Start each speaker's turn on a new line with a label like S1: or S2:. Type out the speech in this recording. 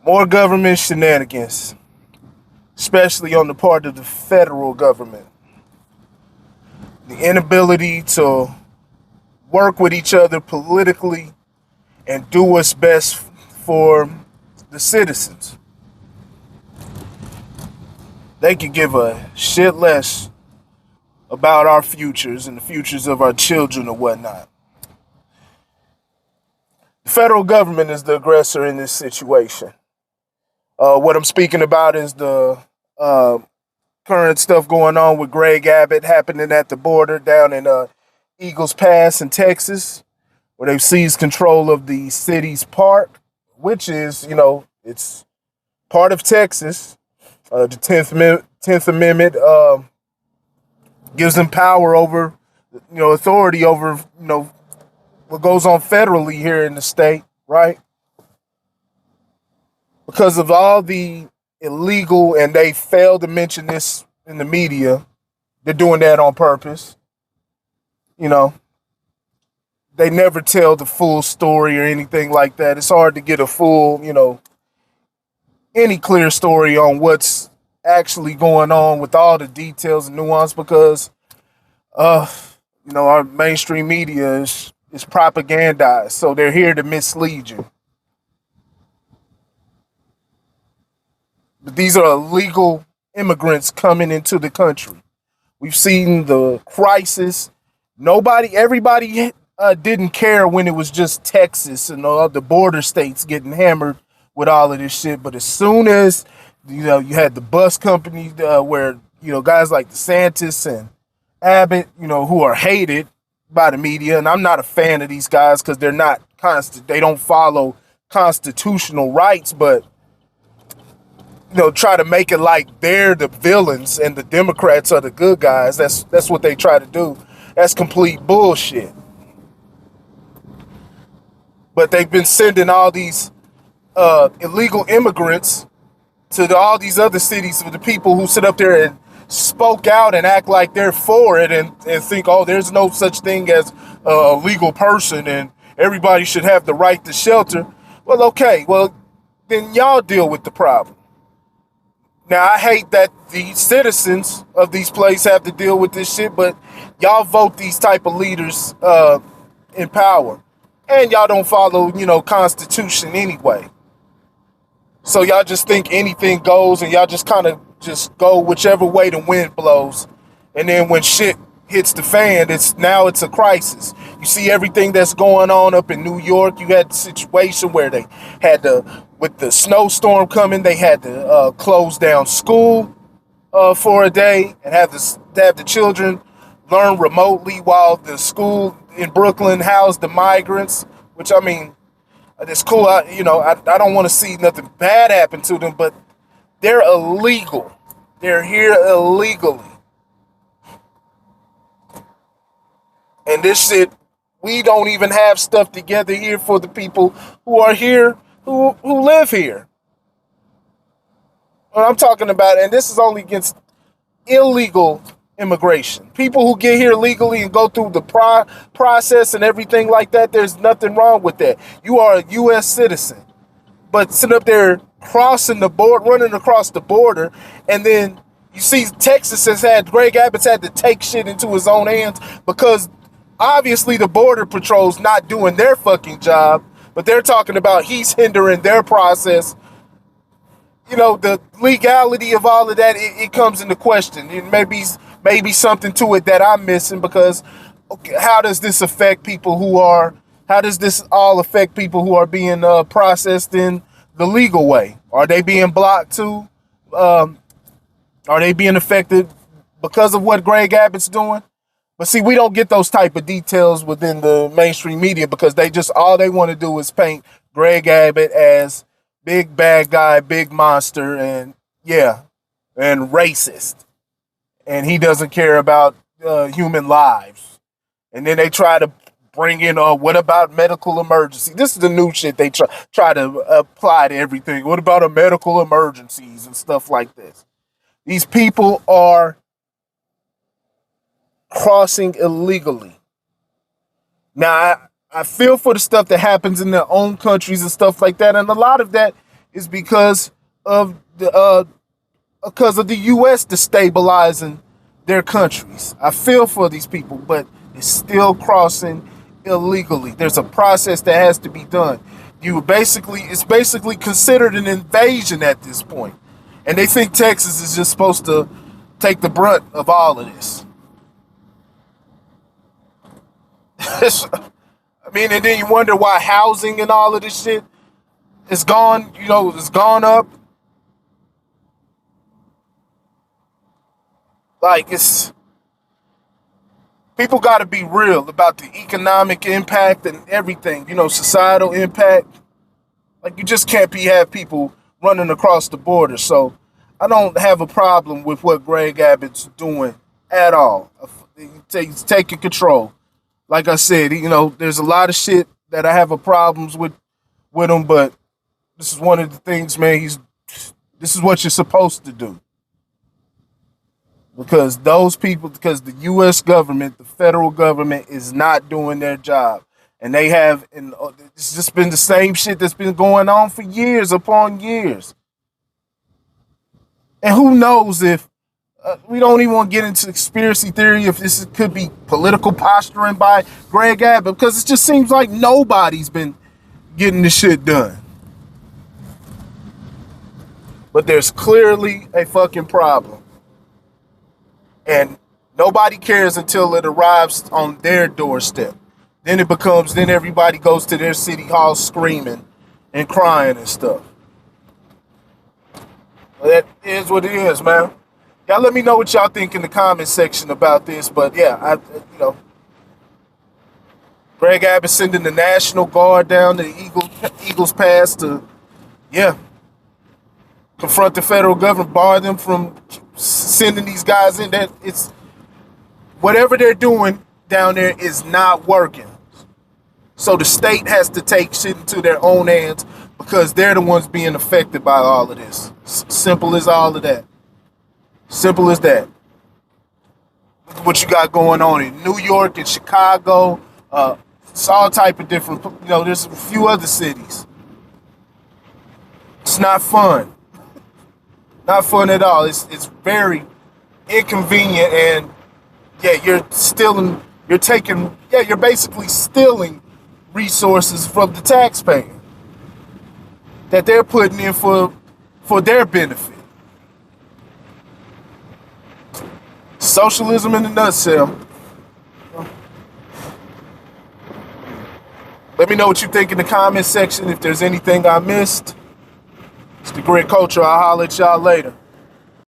S1: More government shenanigans, especially on the part of the federal government. The inability to work with each other politically and do what's best for the citizens. They could give a shit less about our futures and the futures of our children or whatnot. The federal government is the aggressor in this situation. What I'm speaking about is the current stuff going on with Greg Abbott happening at the border down in Eagles Pass in Texas, where they've seized control of the city's park, which is, it's part of Texas. The 10th Amendment gives them power over, authority over, what goes on federally here in the state, right? Because of all the illegal, and they failed to mention this in the media, they're doing that on purpose. They never tell the full story or anything like that. It's hard to get a full, any clear story on what's actually going on with all the details and nuance because, our mainstream media is propagandized. So they're here to mislead you. But these are illegal immigrants coming into the country. We've seen the crisis. Everybody didn't care when it was just Texas and all the border states getting hammered with all of this shit. But as soon as, you had the bus company where, guys like DeSantis and Abbott, who are hated by the media. And I'm not a fan of these guys because they're not they don't follow constitutional rights, but try to make it like they're the villains and the Democrats are the good guys. That's what they try to do. That's complete bullshit. But they've been sending all these illegal immigrants to all these other cities for the people who sit up there and spoke out and act like they're for it and think, oh, there's no such thing as a legal person and everybody should have the right to shelter. Well, okay, then y'all deal with the problem. Now, I hate that the citizens of these places have to deal with this shit, but y'all vote these type of leaders in power. And y'all don't follow, Constitution anyway. So y'all just think anything goes and y'all just kind of just go whichever way the wind blows. And then when shit hits the fan, it's a crisis. You see everything that's going on up in New York. You had the situation where they had with the snowstorm coming, they had to close down school for a day and have the children learn remotely while the school in Brooklyn housed the migrants, which it's cool. I don't want to see nothing bad happen to them, but they're illegal. They're here illegally. And this shit, we don't even have stuff together here for the people who are here, who live here. What I'm talking about, and this is only against illegal immigration. People who get here legally and go through the process and everything like that, there's nothing wrong with that. You are a U.S. citizen. But sitting up there crossing the border, running across the border, and then you see Texas Greg Abbott's had to take shit into his own hands because obviously the Border Patrol's not doing their fucking job, but they're talking about he's hindering their process. The legality of all of that, it comes into question. It maybe something to it that I'm missing because how does this all affect people who are being processed in the legal way? Are they being blocked too? Are they being affected because of what Greg Abbott's doing? But see, we don't get those type of details within the mainstream media because all they want to do is paint Greg Abbott as big bad guy, big monster, and racist. And he doesn't care about human lives. And then they try to bring in, what about medical emergency? This is the new shit they try to apply to everything. What about medical emergencies and stuff like this? These people are crossing illegally. Now, I feel for the stuff that happens in their own countries and stuff like that. And a lot of that is of the U.S. destabilizing their countries. I feel for these people, but it's still crossing illegally. There's a process that has to be done. It's basically considered an invasion at this point, and they think Texas is just supposed to take the brunt of all of this. I mean, and then you wonder why housing and all of this shit is gone. It's gone up. Like, it's people got to be real about the economic impact and everything. Societal impact. Like, you just can't have people running across the border. So I don't have a problem with what Greg Abbott's doing at all. He's taking control. Like I said, there's a lot of shit that I have a problems with him, but this is one of the things, man. This is what you're supposed to do. Because the U.S. government, the federal government, is not doing their job. And it's just been the same shit that's been going on for years upon years. And who knows if, we don't even want to get into conspiracy theory if this could be political posturing by Greg Abbott, because it just seems like nobody's been getting this shit done. But there's clearly a fucking problem. And nobody cares until it arrives on their doorstep. Then everybody goes to their city hall screaming and crying and stuff. That is what it is, man. Y'all let me know what y'all think in the comment section about this. But yeah, Greg Abbott sending the National Guard down to the Eagles Pass to, confront the federal government, bar them from sending these guys in. That it's whatever they're doing down there is not working. So the state has to take shit into their own hands because they're the ones being affected by all of this. Simple as all of that. Simple as that. Look at what you got going on in New York and Chicago. It's all type of different, there's a few other cities. It's not fun. Not fun at all. It's very inconvenient, and you're basically stealing resources from the taxpayer that they're putting in for their benefit. Socialism in a nutshell. Let me know what you think in the comment section. If there's anything I missed, it's the Grit Culture. I'll holler at y'all later.